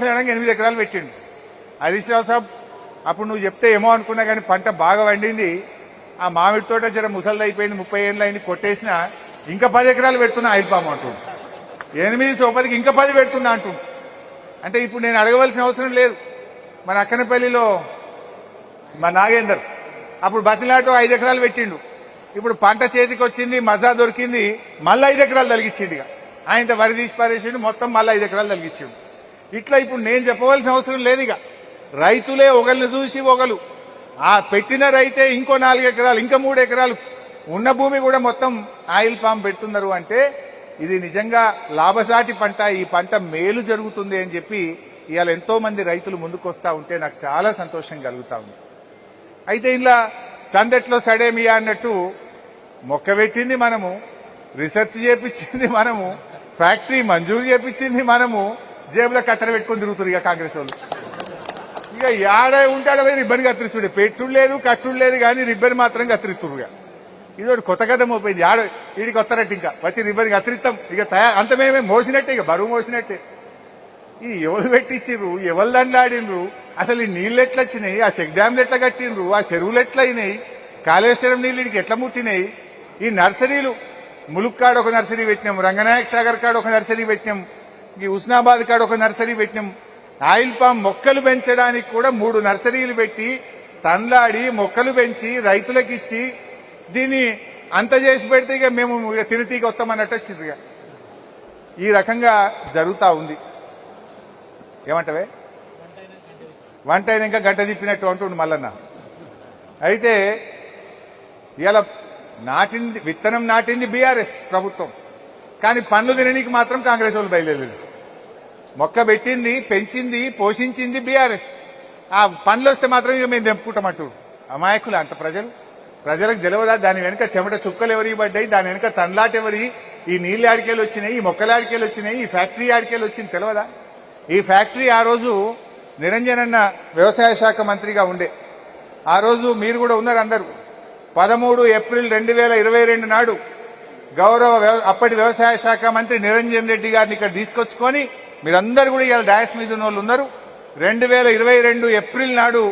8 ఎకరాలు పెట్టిండు హరీష్ రావు సాబ్. అప్పుడు నువ్వు చెప్తే ఏమో అనుకున్నా కానీ పంట బాగా వండింది. ఆ మామిడి తోట జర ముసలి అయిపోయింది, 30 ఏళ్ళు అయింది, కొట్టేసిన ఇంకా 10 ఎకరాలు పెడుతున్నా ఆయిల్ పామ్ అంటుండు. 8 సోపతికి ఇంకా 10 పెడుతున్నా అంటుండు. అంటే ఇప్పుడు నేను అడగవలసిన అవసరం లేదు. మన అక్కనపల్లిలో మా నాగేందర్ అప్పుడు బతిలాటో 5 ఎకరాలు పెట్టిండు. ఇప్పుడు పంట చేతికి వచ్చింది, మజా దొరికింది, మళ్ళీ 5 ఎకరాలు తలిగించిండు. ఇక ఆయన వరి తీసి పారేసిండు, మొత్తం మళ్ళీ 5 ఎకరాలు తలిగించిండు. ఇట్లా ఇప్పుడు నేను చెప్పవలసిన అవసరం లేదు. ఇక రైతులే ఒకరిని చూసి ఒకరు ఆ పెట్టిన రైతే ఇంకో 4 ఎకరాలు ఇంకా 3 ఎకరాలు ఉన్న భూమి కూడా మొత్తం ఆయిల్ పామ్ పెడుతున్నారు. అంటే ఇది నిజంగా లాభసాటి పంట, ఈ పంట మేలు జరుగుతుంది అని చెప్పి ఇవాళ ఎంతో మంది రైతులు ముందుకొస్తా ఉంటే నాకు చాలా సంతోషం కలుగుతా ఉంది. అయితే ఇలా సందట్లో సడేమియా అన్నట్టు మొక్క పెట్టింది మనము, రిసెర్చ్ చేపించింది మనము, ఫ్యాక్టరీ మంజూరు చేపించింది మనము, జేబులో కత్తెర పెట్టుకుని తిరుగుతారు ఇక కాంగ్రెస్ వాళ్ళు. ఇక యాడ ఉంటాడో రిబ్బన్ కత్తిరిచుడే, పెట్టుడు లేదు కట్టుడు లేదు కానీ రిబ్బన్ మాత్రం కత్తిరిస్తురుగా. ఇది ఒకటి కొత్త కథ మోపోయింది. ఆడ వీడికి వస్తారట్టు ఇంకా వచ్చి రిబ్బన్ కత్తిరిస్తాం ఇక అంత మేమే మోసినట్టే, ఇక బరువు మోసినట్టే. ఇది ఎవరు పెట్టించిర్రు, ఎవరు దండాడినరు, అసలు ఈ నీళ్ళు ఎట్లా వచ్చినాయి, ఆ చెక్ డ్యామ్లు ఎట్లా కట్టినరు, ఆ చెరువులు ఎట్లా అయినాయి, కాళేశ్వరం నీళ్ళు ఇడికి ఎట్లా ముట్టినాయి, ఈ నర్సరీలు ములుక్ కాడ ఒక నర్సరీ పెట్టినాం, రంగనాయక్ సాగర్ కాడ ఒక నర్సరీ పెట్టినాం, ఈ హుస్నాబాద్ కాడ ఒక నర్సరీ పెట్టినాం. ఆయిల్ పామ్ మొక్కలు పెంచడానికి కూడా 3 నర్సరీలు పెట్టి తండ్లాడి మొక్కలు పెంచి రైతులకు ఇచ్చి దీన్ని అంత చేసి పెడితే ఇక మేము తిరిగి వస్తామన్నట్టు వచ్చింది. ఈ రకంగా జరుగుతూ ఉంది. ఏమంటవే వంట అయినాక గంట తిప్పినట్టు అంటుండు మల్లన్న. అయితే ఇలా నాటింది విత్తనం నాటింది బీఆర్ఎస్ ప్రభుత్వం, కానీ పండ్లు తినడానికి మాత్రం కాంగ్రెస్ వాళ్ళు బయలుదేరలేదు. మొక్క పెట్టింది, పెంచింది, పోషించింది బీఆర్ఎస్. ఆ పండ్లు వస్తే మాత్రం ఇక మేము తెంపుకుంటామంటూ అమాయకులు అంత ప్రజలకు తెలియదా దాని వెనుక చెమట చుక్కలు ఎవరికి పడ్డాయి, దాని వెనుక తండ్లాట ఎవరి, ఈ నీళ్ళు ఆడికేలు వచ్చినాయి, ఈ మొక్కల ఆడికేలు వచ్చినాయి, ఈ ఫ్యాక్టరీ ఆడికేలు వచ్చింది తెలియదా. ఈ ఫ్యాక్టరీ ఆ రోజు నిరంజన్ అన్న వ్యవసాయ శాఖ మంత్రిగా ఉండే, ఆ రోజు మీరు కూడా ఉన్నారు అందరూ. 13 ఏప్రిల్ 2022 నాడు అప్పటి వ్యవసాయ శాఖ మంత్రి నిరంజన్ రెడ్డి గారిని ఇక్కడ తీసుకొచ్చుకొని మీరందరూ కూడా ఇవాళ డాయస్ మీద ఉన్న వాళ్ళు ఉన్నారు. 2022 ఏప్రిల్ నాడు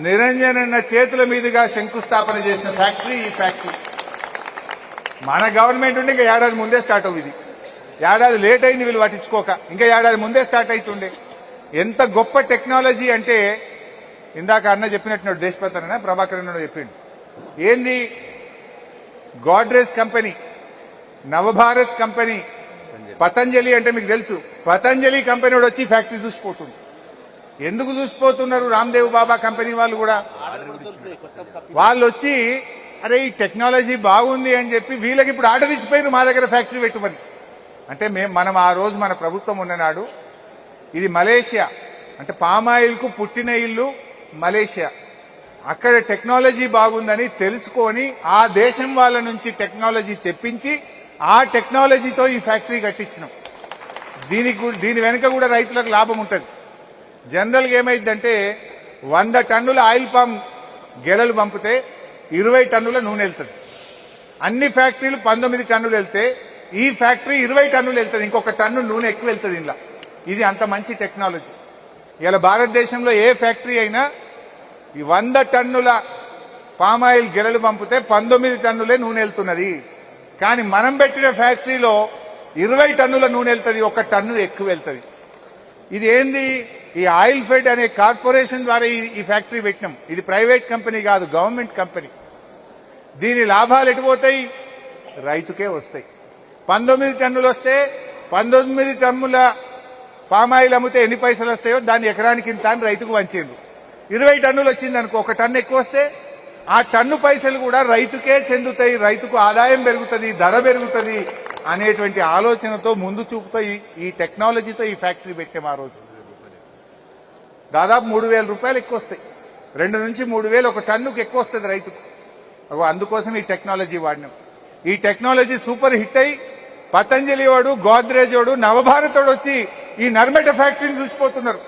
నిరంజన్ అన్న చేతుల మీదుగా శంకుస్థాపన చేసిన ఫ్యాక్టరీ ఈ ఫ్యాక్టరీ. మన గవర్నమెంట్ ఉంటే ఇంకా ఏడాది ముందే స్టార్ట్ అవుతుంది. ఏడాది లేట్ అయింది వీళ్ళు పట్టించుకోక, ఇంకా ఏడాది ముందే స్టార్ట్ అవుతుండే. ఎంత గొప్ప టెక్నాలజీ అంటే ఇందాక అన్న చెప్పినట్టు దేశపతి అన్న ప్రభాకర్ అన్న చెప్పిండు. ఏంది గోడ్రేజ్ కంపెనీ, నవభారత్ కంపెనీ, పతంజలి అంటే మీకు తెలుసు, పతంజలి కంపెనీ వచ్చి ఫ్యాక్టరీ చూసిపోతుంది. ఎందుకు చూసిపోతున్నారు? రామ్దేవ్ బాబా కంపెనీ వాళ్ళు కూడా వాళ్ళు వచ్చి అరే ఈ టెక్నాలజీ బాగుంది అని చెప్పి వీళ్ళకి ఇప్పుడు ఆర్డర్ ఇచ్చిపోయారు మా దగ్గర ఫ్యాక్టరీ పెట్టుమని. అంటే మనం ఆ రోజు మన ప్రభుత్వం ఉన్ననాడు ఇది మలేషియా, అంటే పామాయిల్ కు పుట్టిన ఇల్లు మలేషియా. అక్కడ టెక్నాలజీ బాగుందని తెలుసుకొని ఆ దేశం వాళ్ళ నుంచి టెక్నాలజీ తెప్పించి ఆ టెక్నాలజీతో ఈ ఫ్యాక్టరీ కట్టించినాం. దీని వెనుక కూడా రైతులకు లాభం ఉంటుంది. జనరల్ గా ఏమైందంటే 100 టన్నుల ఆయిల్ పామ్ గెలలు పంపితే 20 టన్నుల నూనె వెళ్తుంది. అన్ని ఫ్యాక్టరీలు 19 టన్నులు వెళ్తే ఈ ఫ్యాక్టరీ 20 టన్నులు వెళ్తుంది, ఇంకొక టన్ను నూనె ఎక్కువ వెళ్తుంది ఇలా. ఇది అంత మంచి టెక్నాలజీ. ఇలా భారతదేశంలో ఏ ఫ్యాక్టరీ అయినా ఈ 100 టన్నుల పామాయిల్ గెలలు పంపితే 19 టన్నులే నూనె వెళ్తున్నది. కానీ మనం పెట్టిన ఫ్యాక్టరీలో 20 టన్నుల నూనె వెళ్తుంది, 1 టన్ను ఎక్కువ వెళ్తుంది. ఇది ఏంది? ఈ ఆయిల్ ఫెడ్ అనే కార్పొరేషన్ ద్వారా ఈ ఫ్యాక్టరీ పెట్టినాం. ఇది ప్రైవేట్ కంపెనీ కాదు, గవర్నమెంట్ కంపెనీ. దీని లాభాలు ఎటుపోతాయి? రైతుకే వస్తాయి. 19 టన్నులు వస్తే 19 టన్నుల పామాయిల్ అమ్మితే ఎన్ని పైసలు వస్తాయో దాన్ని ఎకరానికి ఇంత అని రైతుకు వంచిండ్రు. 20 టన్నులు వచ్చింది అనుకో, 1 టన్ను ఎక్కువ వస్తే ఆ టన్ను పైసలు కూడా రైతుకే చెందుతాయి, రైతుకు ఆదాయం పెరుగుతుంది, ధర పెరుగుతుంది అనేటువంటి ఆలోచనతో ముందు చూపుతో ఈ టెక్నాలజీతో ఈ ఫ్యాక్టరీ పెట్టాం. ఆ రోజు దాదాపు 3,000 రూపాయలు ఎక్కువ వస్తాయి. 2 నుంచి 3,000 1 టన్నుకు ఎక్కువ వస్తుంది రైతుకు. అందుకోసం ఈ టెక్నాలజీ వాడినాం. ఈ టెక్నాలజీ సూపర్ హిట్ అయి పతంజలి వాడు, గోద్రేజ్ వాడు, నవభారత్ వాడు వచ్చి ఈ నర్మెట ఫ్యాక్టరీని చూసిపోతున్నారు.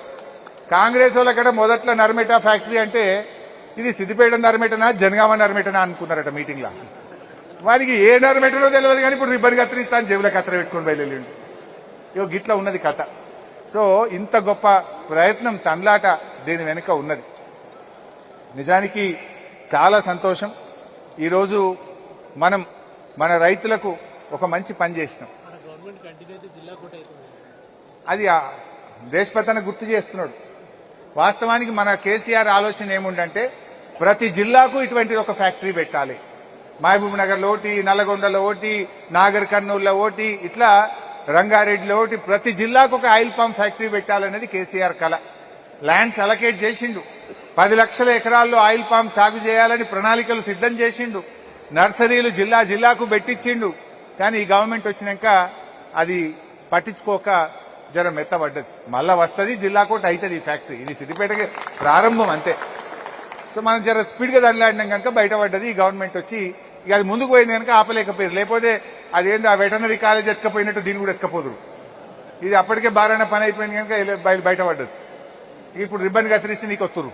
కాంగ్రెస్ వాళ్ళక్కడ మొదట్లో నర్మెట ఫ్యాక్టరీ అంటే ఇది సిద్దిపేట నర్మెటనా జనగామ నర్మెటనా అనుకున్నారట మీటింగ్ లా. వారికి ఏ నర్మెటనో తెలియదు కానీ ఇప్పుడు రిబ్బన్ కత్తిరిస్తాను జేబులో కత్తెర పెట్టుకుని బయలుదేరిండు. గిట్లా ఉన్నది కథ. సో ఇంత గొప్ప ప్రయత్నం తన్లాట దీని వెనుక ఉన్నది. నిజానికి చాలా సంతోషం. ఈరోజు మనం మన రైతులకు ఒక మంచి పని చేసినాం. అది దేశపతన గుర్తు చేస్తున్నాడు. వాస్తవానికి మన కేసీఆర్ ఆలోచన ఏముందంటే ప్రతి జిల్లాకు ఇటువంటి ఒక ఫ్యాక్టరీ పెట్టాలి. మహబూబ్ నగర్లో ఒకటి, నల్లగొండలో ఒకటి, నాగర్ కర్నూలులో ఒకటి, ఇట్లా రంగారెడ్డిలో ఒకటి, ప్రతి జిల్లాకు ఒక ఆయిల్ పామ్ ఫ్యాక్టరీ పెట్టాలనేది కేసీఆర్ కళ. ల్యాండ్స్ అలకేట్ చేసిండు. 10 లక్షల ఎకరాల్లో ఆయిల్ పామ్ సాగు చేయాలని ప్రణాళికలు సిద్ధం చేసిండు. నర్సరీలు జిల్లా జిల్లాకు పెట్టించిండు. కానీ ఈ గవర్నమెంట్ వచ్చినాక అది పట్టించుకోక జర మెత్తబడ్డది. మళ్ళా వస్తుంది, జిల్లాకోటి అవుతుంది ఈ ఫ్యాక్టరీ. ఇది సిద్దిపేటకి ప్రారంభం అంతే. సో మనం జర స్పీడ్గా దండలాడినాం కనుక బయటపడ్డది. ఈ గవర్నమెంట్ వచ్చి ఇక అది ముందుకు పోయింది కనుక ఆపలేకపోయారు. లేకపోతే అదేందో ఆ వెటనరీ కాలేజ్ ఎత్తుకపోయినట్టు దీన్ని కూడా ఎత్తుకపోదురు. ఇది అప్పటికే బారాన పని అయిపోయింది కనుక బయటపడ్డది. ఇప్పుడు రిబ్బన్ కత్తిరిస్తే నీకు వస్తురు,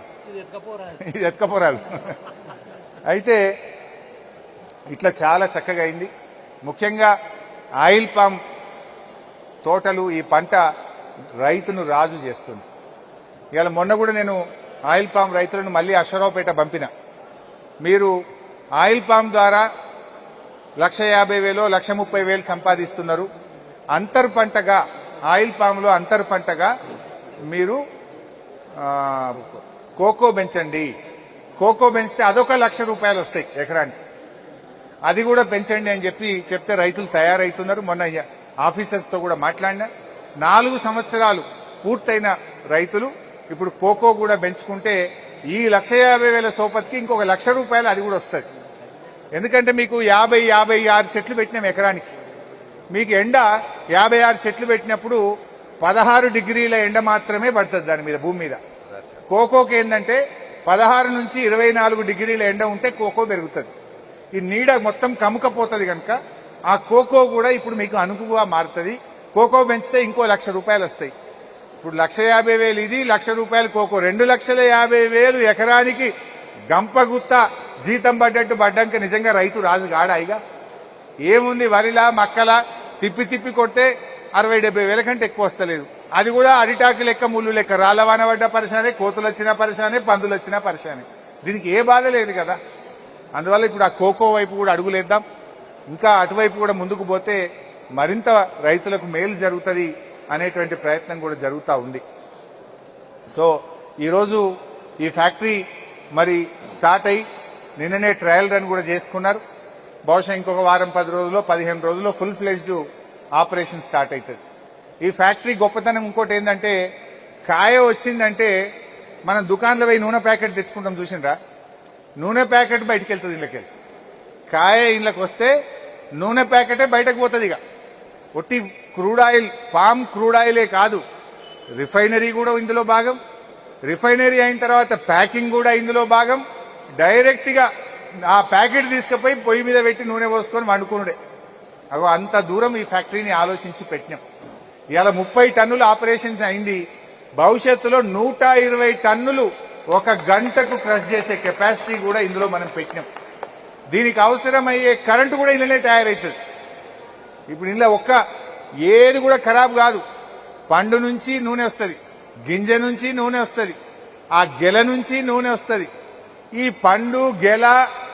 ఇది ఎత్తుకపోరాదు. అయితే ఇట్లా చాలా చక్కగా అయింది. ముఖ్యంగా ఆయిల్ పామ్ తోటలు, ఈ పంట రైతును రాజు చేస్తుంది. ఇవాళ మొన్న కూడా నేను ఆయిల్ పామ్ రైతులను మళ్ళీ అశ్వరావుపేట పంపిన. మీరు ఆయిల్ పామ్ ద్వారా 1,50,000 1,30,000 సంపాదిస్తున్నారు. అంతర్ పంటగా ఆయిల్ పామ్లో అంతర్ పంటగా మీరు కోకో పెంచండి. కోకో పెంచితే అదొక ₹1,00,000 వస్తాయి ఎకరానికి. అది కూడా పెంచండి అని చెప్తే రైతులు తయారవుతున్నారు. మొన్న ఆఫీసర్స్ తో కూడా మాట్లాడినా 4 సంవత్సరాలు పూర్తయిన రైతులు ఇప్పుడు కోకో కూడా పెంచుకుంటే ఈ 1,50,000 సోపతికి ఇంకొక ₹1,00,000 అది కూడా వస్తుంది. ఎందుకంటే మీకు 56 చెట్లు పెట్టినాం ఎకరానికి. మీకు ఎండ 56 చెట్లు పెట్టినప్పుడు 16 డిగ్రీల ఎండ మాత్రమే పడుతుంది దాని మీద, భూమి మీద. కోకోకి ఏంటంటే 16 నుంచి 24 డిగ్రీల ఎండ ఉంటే కోకో పెరుగుతుంది. ఈ నీడ మొత్తం కముకపోతుంది కనుక ఆ కోకో కూడా ఇప్పుడు మీకు అనుకువగా మారుతుంది. కోకో పెంచితే ఇంకో ₹1,00,000 వస్తాయి. ఇప్పుడు 1,50,000 ఇది, ₹1,00,000 కోకో, 2,50,000 ఎకరానికి గంపగుత్త జీతం పడ్డాక నిజంగా రైతు రాజు గాడాయిగా. ఏముంది, వరిలా మక్కలా తిప్పి తిప్పి కొడితే 60,000-70,000 కంటే ఎక్కువ వస్తలేదు. అది కూడా అరిటాకు లెక్క, ముళ్ళు లెక్క, రాళ్లవాన పడ్డ పరిశానే, కోతులు వచ్చినా పరిశానే, పందులు వచ్చినా పరిశానే. దీనికి ఏ బాధ లేదు కదా. అందువల్ల ఇప్పుడు ఆ కోకో వైపు కూడా అడుగులేద్దాం. ఇంకా అటువైపు కూడా ముందుకు పోతే మరింత రైతులకు మేలు జరుగుతుంది అనేటువంటి ప్రయత్నం కూడా జరుగుతూ ఉంది. సో ఈరోజు ఈ ఫ్యాక్టరీ మరి స్టార్ట్ అయ్యి నిన్ననే ట్రయల్ రన్ కూడా చేసుకున్నారు. బహుశా ఇంకొక వారం 10 రోజుల్లో 15 రోజుల్లో ఫుల్ ఫ్లెజ్డ్ ఆపరేషన్ స్టార్ట్ అవుతుంది. ఈ ఫ్యాక్టరీ గొప్పతనం ఇంకోటి ఏంటంటే, కాయ వచ్చిందంటే మనం దుకాణంలో పోయి నూనె ప్యాకెట్ తెచ్చుకుంటాం, చూసిండ్రా? నూనె ప్యాకెట్ బయటకు వెళ్తుంది ఇళ్ళకి. కాయ ఇళ్ళకి వస్తే నూనె ప్యాకెటే బయటకు పోతుంది. ఇక ఒట్టి క్రూడ్ ఆయిల్, పామ్ క్రూడ్ ఆయిలే కాదు, రిఫైనరీ కూడా ఇందులో భాగం. రిఫైనరీ అయిన తర్వాత ప్యాకింగ్ కూడా ఇందులో భాగం. డైరెక్ట్ గా ఆ ప్యాకెట్ తీసుకుపోయి పొయ్యి మీద పెట్టి నూనె పోసుకొని వండుకునుడే. అగో అంత దూరం ఈ ఫ్యాక్టరీని ఆలోచించి పెట్టినాం. ఇవాళ 30 టన్నుల ఆపరేషన్స్ అయింది. భవిష్యత్తులో 120 టన్నులు ఒక గంటకు క్రష్ చేసే కెపాసిటీ కూడా ఇందులో మనం పెట్టినాం. దీనికి అవసరమయ్యే కరెంటు కూడా ఇళ్ళనే తయారవుతుంది. ఇప్పుడు ఇంట్లో ఏది కూడా ఖరాబ్ కాదు. పండు నుంచి నూనె వస్తుంది, గింజ నుంచి నూనె వస్తుంది, ఆ గెల నుంచి నూనె వస్తుంది. ఈ పండు, గెల